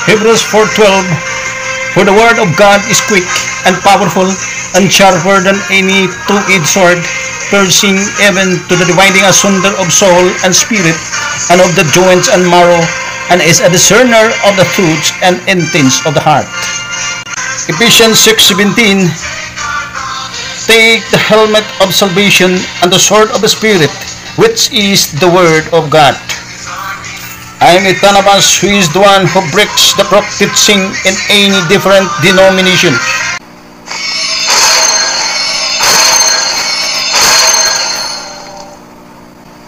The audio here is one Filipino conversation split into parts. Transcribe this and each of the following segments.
Hebrews 4:12, for the word of God is quick and powerful and sharper than any two-edged sword, piercing even to the dividing asunder of soul and spirit, and of the joints and marrow, and is a discerner of the thoughts and intents of the heart. Ephesians 6:17, take the helmet of salvation and the sword of the Spirit, which is the word of God. I am Itanabas, who is the one who breaks the crooked teaching in any different denomination.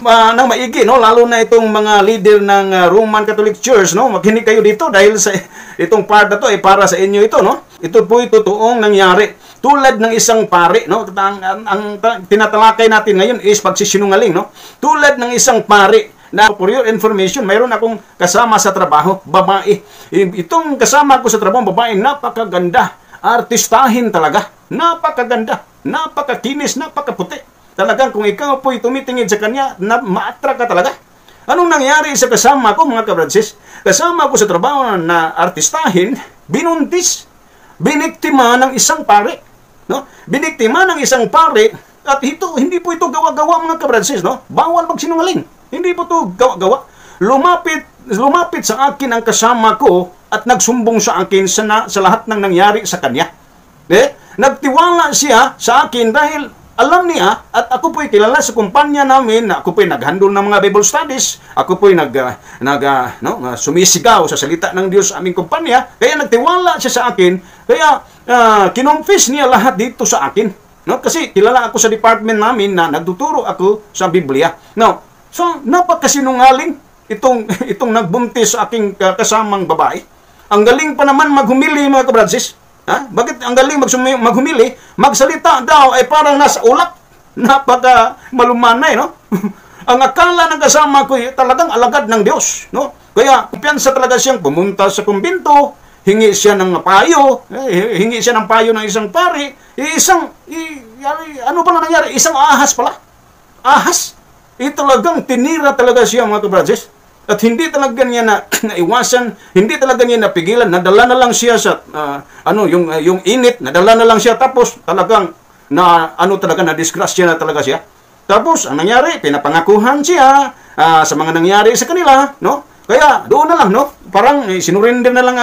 Nang maigi, no? Lalo na itong mga leader ng Roman Catholic Church, no? Makinig kayo dito dahil sa itong part na to ay para sa inyo ito, no? Ito po ay totoong nangyari. Tulad ng isang pari, no? Ang tinatalakay natin ngayon is pagsisinungaling, no? Tulad ng isang pari na, for your information, mayroon akong kasama sa trabaho, babae. Itong kasama ko sa trabaho, babae, napakaganda. Artistahin talaga. Napakaganda. Napakakinis, napakaputi. Talagang kung ikaw po'y tumitingin sa kanya, ma-attract ka talaga. Anong nangyari sa kasama ko, mga kabradsis? Kasama ko sa trabaho na artistahin, binuntis. Biniktima ng isang pari. No? Biniktima ng isang pari, at hindi po ito gawa-gawa, mga kabradsis, no? Bawal magsinungaling. Hindi po ito gawa-gawa. Lumapit sa akin ang kasama ko at nagsumbong sa akin sa lahat ng nangyari sa kanya. Nagtiwala siya sa akin dahil alam niya at ako po'y kilala sa kumpanya namin na ako po'y naghandle ng mga Bible studies. Ako po'y sumisigaw sa salita ng Diyos sa aming kumpanya. Kaya nagtiwala siya sa akin. Kaya kinonfess niya lahat dito sa akin. No? Kasi kilala ako sa department namin na nagtuturo ako sa Biblia. No? So, napakasinungaling itong nagbuntis sa aking kasamang babae. Ang galing pa naman maghumili, mga kabradsis. Bakit ang galing maghumili? Magsalita daw ay parang nasa ulap. Napaka malumanay, no? Ang akala ng kasama ko ay talagang alagad ng Diyos, no? Kaya, piyansa talaga siyang pumunta sa kumbinto, hingi siya ng payo, hingi siya ng payo ng isang pari, ano pala nangyari? Isang ahas pala. Ahas. Talagang tinira talaga siya, mga kabradsis. At hindi talaga niya naiwasan, hindi talaga niya napigilan. Nadala na lang siya sa yung init, nadala na lang siya, tapos talagang na-disgrasya na talaga siya. Tapos ang nangyari, pinapangakuhan siya sa mga nangyari sa kanila, no? Kaya doon na lang, no? Parang sinurinder na lang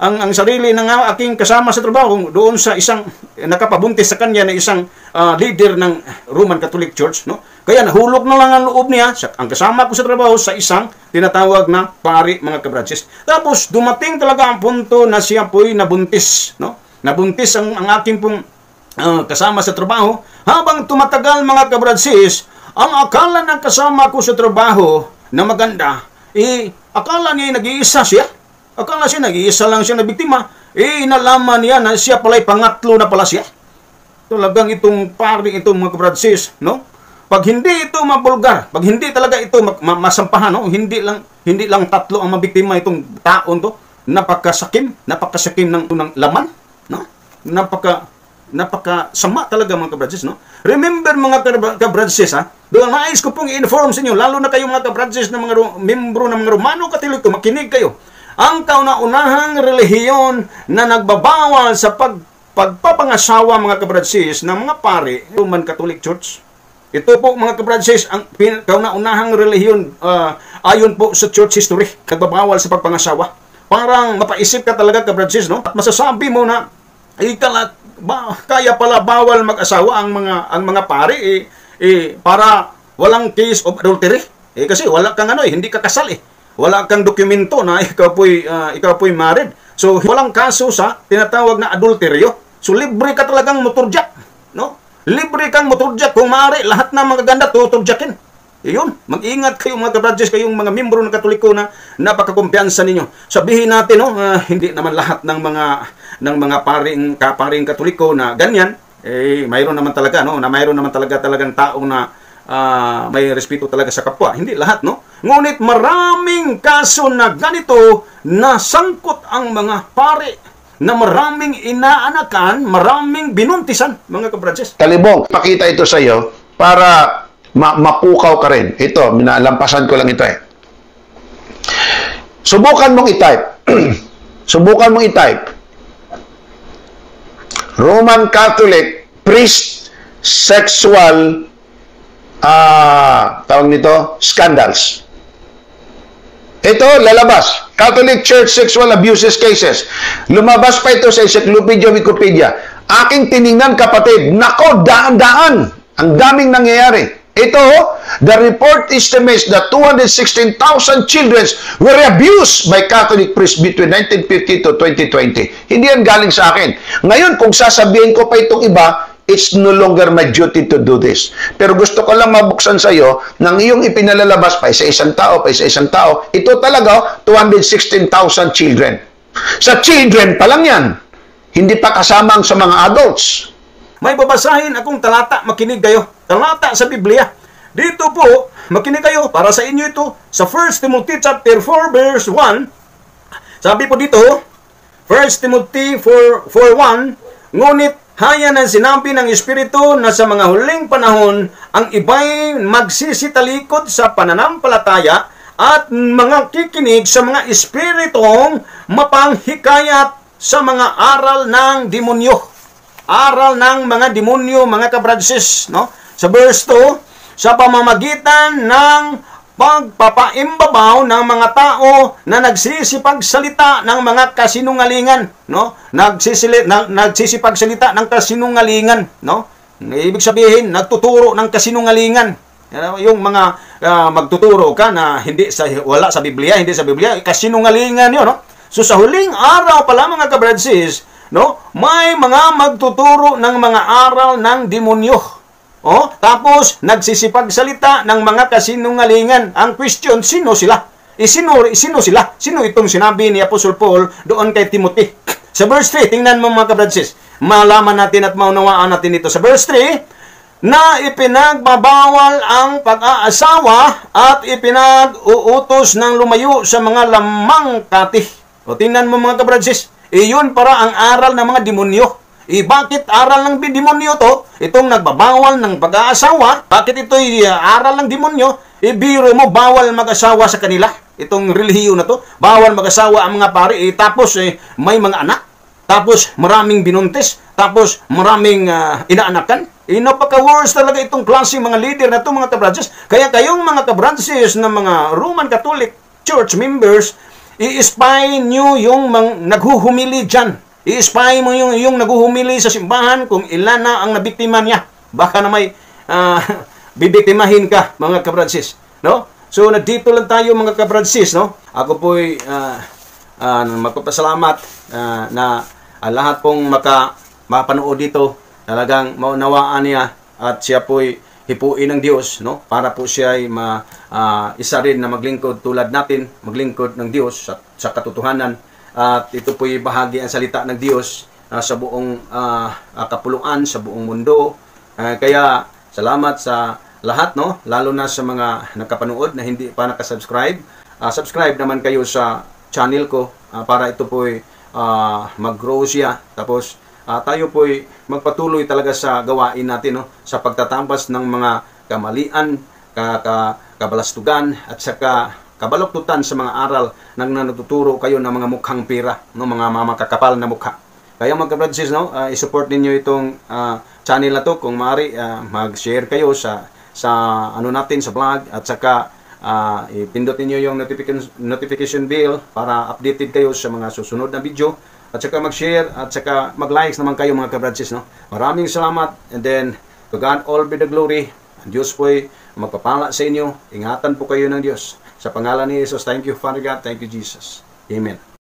ang sarili ng aking kasama sa trabaho doon sa isang nakapabuntis sa kanya na isang leader ng Roman Catholic Church, no? Kaya nahulog na lang ang loob niya, ang kasama ko sa trabaho, sa isang tinatawag na pari, mga kabradsis. Tapos dumating talaga ang punto na siya po'y nabuntis, no? Nabuntis ang aking pong kasama sa trabaho. Habang tumatagal, mga kabradsis, ang akala ng kasama ko sa trabaho na maganda, akala niya nag-iisa siya. Akala siya nag-iisa lang siya na biktima. Inalaman niya na siya pala'y pangatlo na pala siya. Talagang itong pari, itong mga kabradsis, no? Pag hindi ito mabulgar, pag hindi talaga ito masampahan, no? Hindi lang tatlo ang mabiktima itong taon to. Napakasakim ng laman, no? Napakasama talaga, mga kabradsis, no? Remember, mga kabradsis, doon nais ko pong i-inform sa inyo, lalo na kayo, mga kabradsis, na mga membro ng mga Romano Katoliko, makinig kayo. Ang kauna-unahang relihiyon na nagbabawal sa pagpapangasawa, mga kabradsis, ng mga pari, Roman Catholic Church. Ito po, mga kabradsis, ang kauna-unahang relihiyon ayon po sa church history, nagbabawal sa pagpangasawa. Parang mapaisip ka talaga, kabradsis, no? At masasabi mo na kaya pala bawal mag-asawa ang mga pari para walang case of adultery. Kasi wala kang hindi ka kasal Wala kang dokumento na ikaw po'y married. So walang kaso sa tinatawag na adulteryo. So libre ka talagang motorjak, no? Libre kang motorjak kung maaari, lahat ng mga ganda tuturjakin. Iyon, mag-ingat kayo, mga kabradsis, kayong mga membro ng Katoliko na napakakumpiyansa ninyo. Sabihin natin, no, hindi naman lahat ng mga paring Katoliko na ganyan, mayroon naman talaga, no, na mayroon naman talagang taong na may respeto talaga sa kapwa. Hindi lahat, no? Ngunit maraming kaso na ganito na sangkot ang mga pari, na maraming inaanakan, maraming binuntisan, mga kabradsis. Kalibong, pakita ito sa iyo para mapukaw ka rin. Ito, minalampasan ko lang ito Subukan mong i-type Subukan mong i-type. Roman Catholic priest sexual tawag nito, scandals. Ito, lalabas. Catholic Church sexual abuses cases. Lumabas pa ito sa Encyclopedia Wikipedia. Aking tiningnan, kapatid, nako, daan-daan. Ang daming nangyayari. Ito, the report estimates that 216,000 children were abused by Catholic priests between 1950 to 2020. Hindi yan galing sa akin. Ngayon, kung sasabihin ko pa itong iba, it's no longer my duty to do this. Pero gusto ko lang mabuksan sa iyo ng iyong ipinalalabas pa sa isang tao, ito talaga 216,000 children. Sa children pa lang yan. Hindi pa kasamang sa mga adults. May babasahin akong talata, makinig kayo. Talata sa Biblia. Dito po, makinig kayo, para sa inyo ito, sa 1 Timothy chapter 4 verse 1. Sabi po dito, 1 Timothy 4:1, ngunit haya ng sinabi ng Espiritu na sa mga huling panahon, ang iba'y magsisitalikod sa pananampalataya at mga kikinig sa mga espiritong mapanghikayat sa mga aral ng demonyo. Aral ng mga demonyo, mga kabradsis, no? Sa verse 2, sa pamamagitan ng pagpapaimbabaw ng mga tao na nagsisipagsalita ng mga kasinungalingan, no? Nagsisipagsalita ng kasinungalingan, no? Ibig sabihin, nagtuturo ng kasinungalingan. Yung mga magtuturo ka na wala sa Biblia, hindi sa Biblia, kasinungalingan 'yon, no? So sa huling araw pala, mga kabradsis, no? May mga magtuturo ng mga aral ng demonyo. Tapos nagsisipagsalita ng mga kasinungalingan. Ang question, sino sila? Sino sila? Sino itong sinabi ni Apostle Paul doon kay Timothy? Sa verse 3, tingnan mo, mga kabradsis. Malaman natin at maunawaan natin ito. Sa verse 3, na ipinagbabawal ang pag-aasawa at ipinag-uutos ng lumayo sa mga lamang katih. Tingnan mo, mga kabradsis. Iyon para ang aral ng mga demonyo. Bakit aral ng demonyo to? Itong nagbabawal ng pag-aasawa. Bakit ito aral ng demonyo? Biro mo, bawal mag-asawa sa kanila. Itong relihiyon na to. Bawal mag-asawa ang mga pari. Tapos may mga anak. Tapos maraming binuntis. Tapos maraming inaanakan. Napaka-worst talaga itong klaseng mga leader na to, mga kabradsis. Kaya kayong mga kabradsis na mga Roman Catholic Church members, i-spy nyo yung naghuhumili dyan. I-spy mo yung naghuhumili sa simbahan kung ilan na ang nabiktima niya. Baka na may bibiktimahin ka, mga kabradsis, no? So, nandito lang tayo, mga kabradsis, no? Ako po'y magpapasalamat na lahat pong mapanood dito, talagang maunawaan niya at siya po'y hipuin ng Diyos, no? Para po siya ay isa rin na maglingkod tulad natin, maglingkod ng Diyos sa katotohanan. At ito po'y bahagi ang salita ng Diyos sa buong kapuluan, sa buong mundo. Kaya salamat sa lahat, no? Lalo na sa mga nakapanood na hindi pa nakasubscribe. Subscribe naman kayo sa channel ko para ito po'y mag-grow siya. Tapos tayo po'y magpatuloy talaga sa gawain natin, no? Sa pagtatambas ng mga kamalian, kabalastugan at saka kabaluktutan sa mga aral nang natuturo kayo ng mga mukhang pira, no? Mga mamakakapal na mukha. Kaya, mga kabradsis, no? I-support ninyo itong channel na to. Kung maaari, mag-share kayo sa ano natin, sa vlog, at saka ipindot niyo yung notification bell para updated kayo sa mga susunod na video. At saka mag-share at saka mag-likes naman kayo, mga kabradsis, no? Maraming salamat, and then to God all be the glory. Ang Diyos po'y magpapala sa inyo. Ingatan po kayo ng Diyos. Sa pangalan ni Jesus, thank you, Father God. Thank you, Jesus. Amen.